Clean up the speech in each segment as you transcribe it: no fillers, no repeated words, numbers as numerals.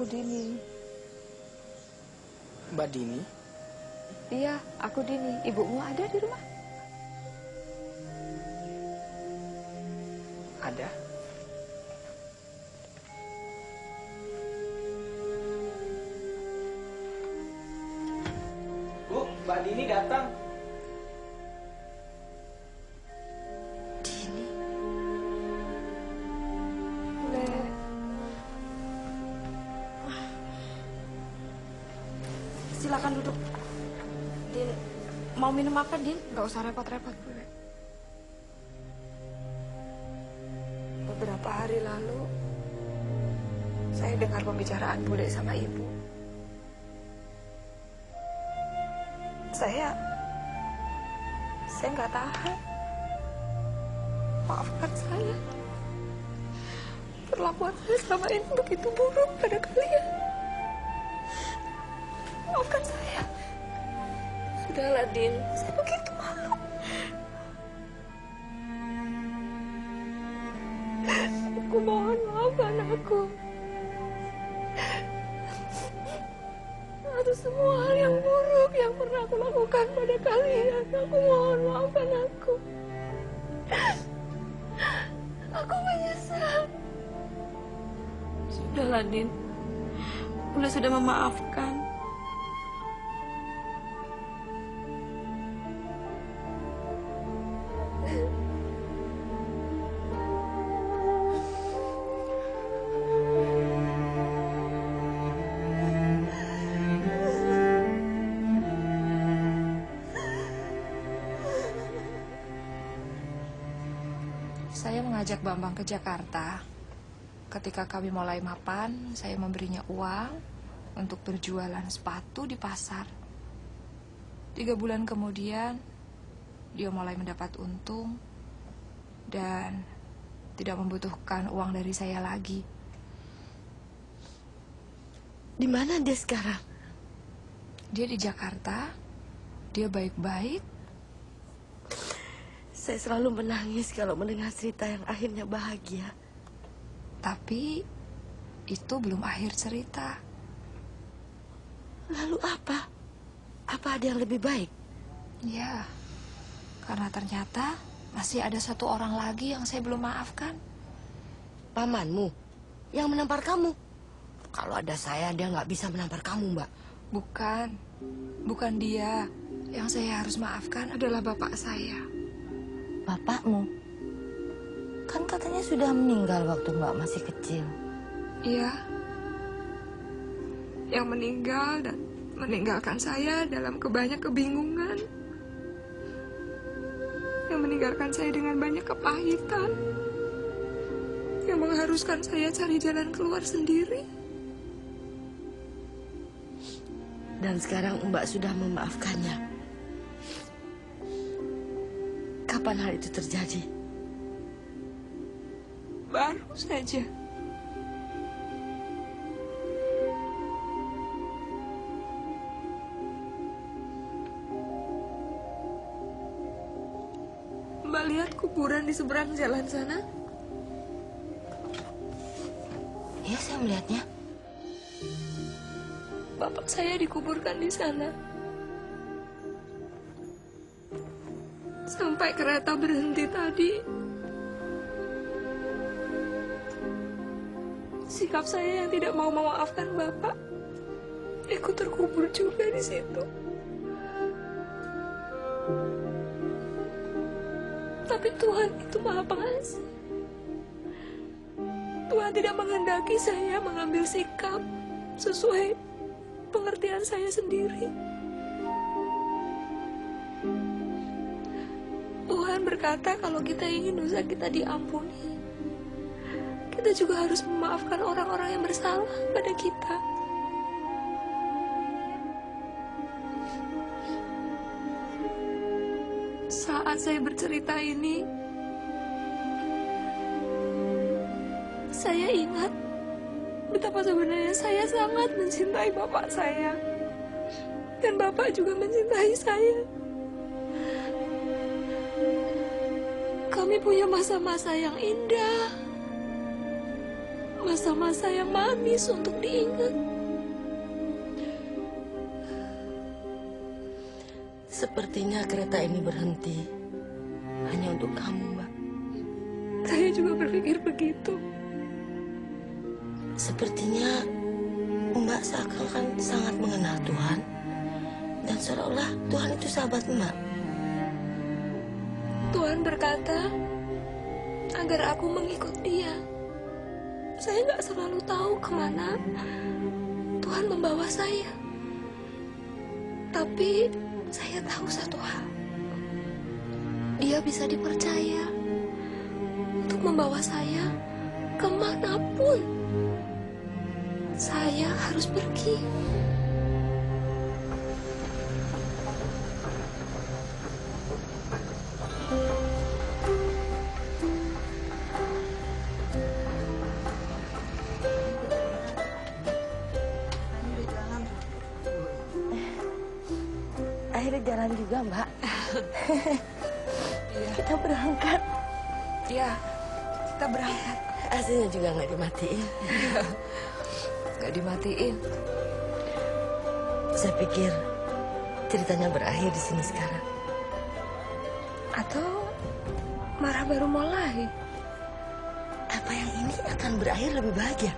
aku Dini. Mbak Dini? Iya, aku Dini. Ibumu ada di rumah? Ada. Bu, Mbak Dini datang. Dini. Boleh. Silakan duduk. Din, mau minum apa, Din? Nggak usah repot-repot, Bule. Beberapa hari lalu, saya dengar pembicaraan Bule sama Ibu. Saya nggak tahan. Maafkan saya. Perlakuan saya selama ini begitu buruk pada kalian. Maafkan saya. Sudahlah, Din. Saya begitu malu. Aku mohon maafkan aku. Atas semua hal yang buruk yang pernah aku lakukan pada kalian. Aku mohon maafkan aku. Aku menyesal. Sudahlah, Din. Bunda sudah memaafkan. Saya mengajak Bambang ke Jakarta. Ketika kami mulai mapan, saya memberinya uang untuk berjualan sepatu di pasar. 3 bulan kemudian, dia mulai mendapat untung dan tidak membutuhkan uang dari saya lagi. Di mana dia sekarang? Dia di Jakarta. Dia baik-baik. Saya selalu menangis kalau mendengar cerita yang akhirnya bahagia. Tapi itu belum akhir cerita. Lalu apa? Apa ada yang lebih baik? Ya, karena ternyata masih ada 1 orang lagi yang saya belum maafkan. Pamanmu yang menampar kamu. Kalau ada saya, dia nggak bisa menampar kamu, Mbak. Bukan dia. Yang saya harus maafkan adalah bapak saya. Bapakmu? Kan katanya sudah meninggal waktu Mbak masih kecil. Iya. Yang meninggal dan meninggalkan saya dalam banyak kebingungan. Yang meninggalkan saya dengan banyak kepahitan. Yang mengharuskan saya cari jalan keluar sendiri. Dan sekarang Mbak sudah memaafkannya. Kapan hal itu terjadi? Baru saja. Mbak lihat kuburan di seberang jalan sana? Iya, saya melihatnya. Bapak saya dikuburkan di sana. Sampai kereta berhenti tadi. Sikap saya yang tidak mau memaafkan Bapak ikut terkubur juga di situ. Tapi Tuhan itu Maha Pengasih. Tuhan tidak menghendaki saya mengambil sikap sesuai pengertian saya sendiri. Tuhan berkata kalau kita ingin dosa kita diampuni, kita juga harus memaafkan orang-orang yang bersalah pada kita. Saat saya bercerita ini, saya ingat betapa sebenarnya saya sangat mencintai bapak saya. Dan bapak juga mencintai saya. Kami punya masa-masa yang indah. masa-masa yang manis untuk diingat. Sepertinya kereta ini berhenti hanya untuk kamu, Mbak. Saya juga berpikir begitu. Sepertinya Mbak seakan sangat mengenal Tuhan. Dan seolah-olah Tuhan itu sahabat Mbak. Tuhan berkata agar aku mengikut Dia. Saya nggak selalu tahu kemana Tuhan membawa saya. Tapi saya tahu satu hal. Dia bisa dipercaya untuk membawa saya kemanapun saya harus pergi. Akhirnya jalan juga, Mbak. Iya. Kita berangkat. Ya, kita berangkat. AC-nya juga nggak dimatiin. Gak dimatiin. Saya pikir ceritanya berakhir di sini sekarang. Atau marah baru mulai. Apa yang ini akan berakhir lebih bahagia?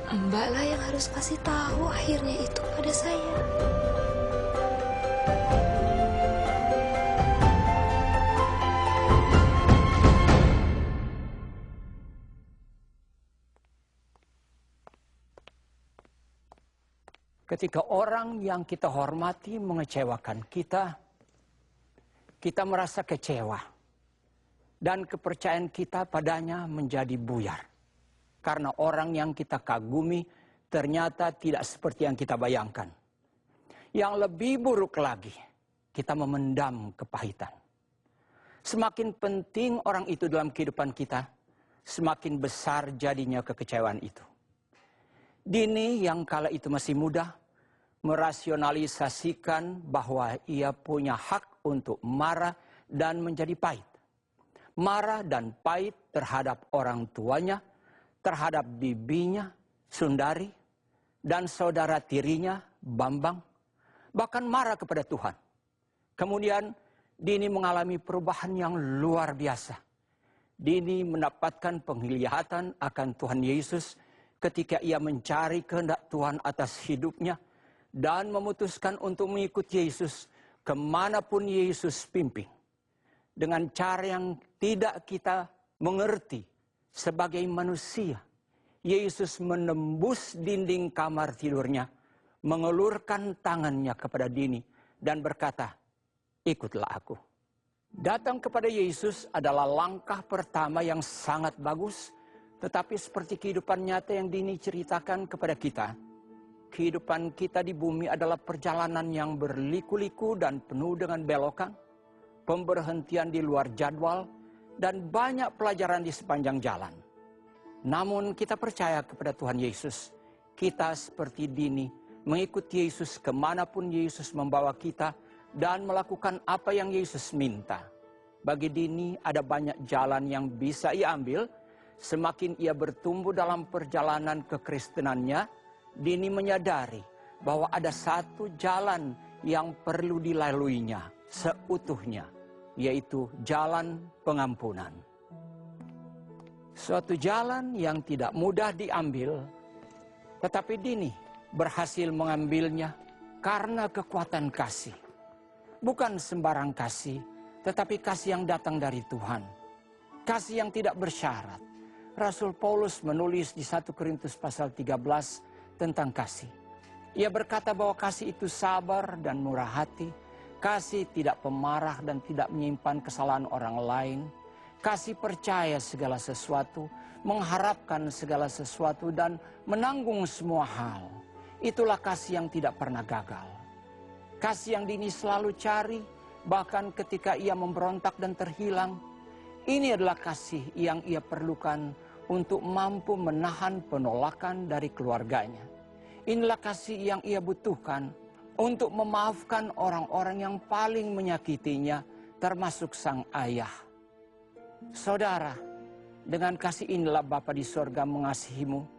Mbak lah yang harus kasih tahu akhirnya itu pada saya. Ketika orang yang kita hormati mengecewakan kita, kita merasa kecewa. Dan kepercayaan kita padanya menjadi buyar. Karena orang yang kita kagumi ternyata tidak seperti yang kita bayangkan. Yang lebih buruk lagi, kita memendam kepahitan. Semakin penting orang itu dalam kehidupan kita, semakin besar jadinya kekecewaan itu. Dini yang kala itu masih muda, merasionalisasikan bahwa ia punya hak untuk marah dan menjadi pahit. Marah dan pahit terhadap orang tuanya, terhadap bibinya, Sundari, dan saudara tirinya, Bambang, bahkan marah kepada Tuhan. Kemudian Dini mengalami perubahan yang luar biasa. Dini mendapatkan penglihatan akan Tuhan Yesus ketika ia mencari kehendak Tuhan atas hidupnya dan memutuskan untuk mengikuti Yesus kemanapun Yesus pimpin. Dengan cara yang tidak kita mengerti sebagai manusia, Yesus menembus dinding kamar tidurnya, mengelurkan tangannya kepada Dini dan berkata, "Ikutlah aku." Datang kepada Yesus adalah langkah pertama yang sangat bagus. Tetapi seperti kehidupan nyata yang Dini ceritakan kepada kita, kehidupan kita di bumi adalah perjalanan yang berliku-liku dan penuh dengan belokan, pemberhentian di luar jadwal, dan banyak pelajaran di sepanjang jalan. Namun kita percaya kepada Tuhan Yesus. Kita seperti Dini, mengikuti Yesus kemanapun Yesus membawa kita, dan melakukan apa yang Yesus minta. Bagi Dini ada banyak jalan yang bisa ia ambil. Semakin ia bertumbuh dalam perjalanan kekristenannya, Dini menyadari bahwa ada satu jalan yang perlu dilaluinya seutuhnya, yaitu jalan pengampunan. Suatu jalan yang tidak mudah diambil, tetapi Dini berhasil mengambilnya karena kekuatan kasih. Bukan sembarang kasih, tetapi kasih yang datang dari Tuhan. Kasih yang tidak bersyarat. Rasul Paulus menulis di 1 Korintus pasal 13 tentang kasih. Ia berkata bahwa kasih itu sabar dan murah hati. Kasih tidak pemarah dan tidak menyimpan kesalahan orang lain. Kasih percaya segala sesuatu, mengharapkan segala sesuatu dan menanggung semua hal. Itulah kasih yang tidak pernah gagal. Kasih yang Dini selalu cari, bahkan ketika ia memberontak dan terhilang. Ini adalah kasih yang ia perlukan untuk mampu menahan penolakan dari keluarganya. Inilah kasih yang ia butuhkan untuk memaafkan orang-orang yang paling menyakitinya, termasuk sang ayah. Saudara, Dengan kasih inilah Bapa di sorga mengasihimu,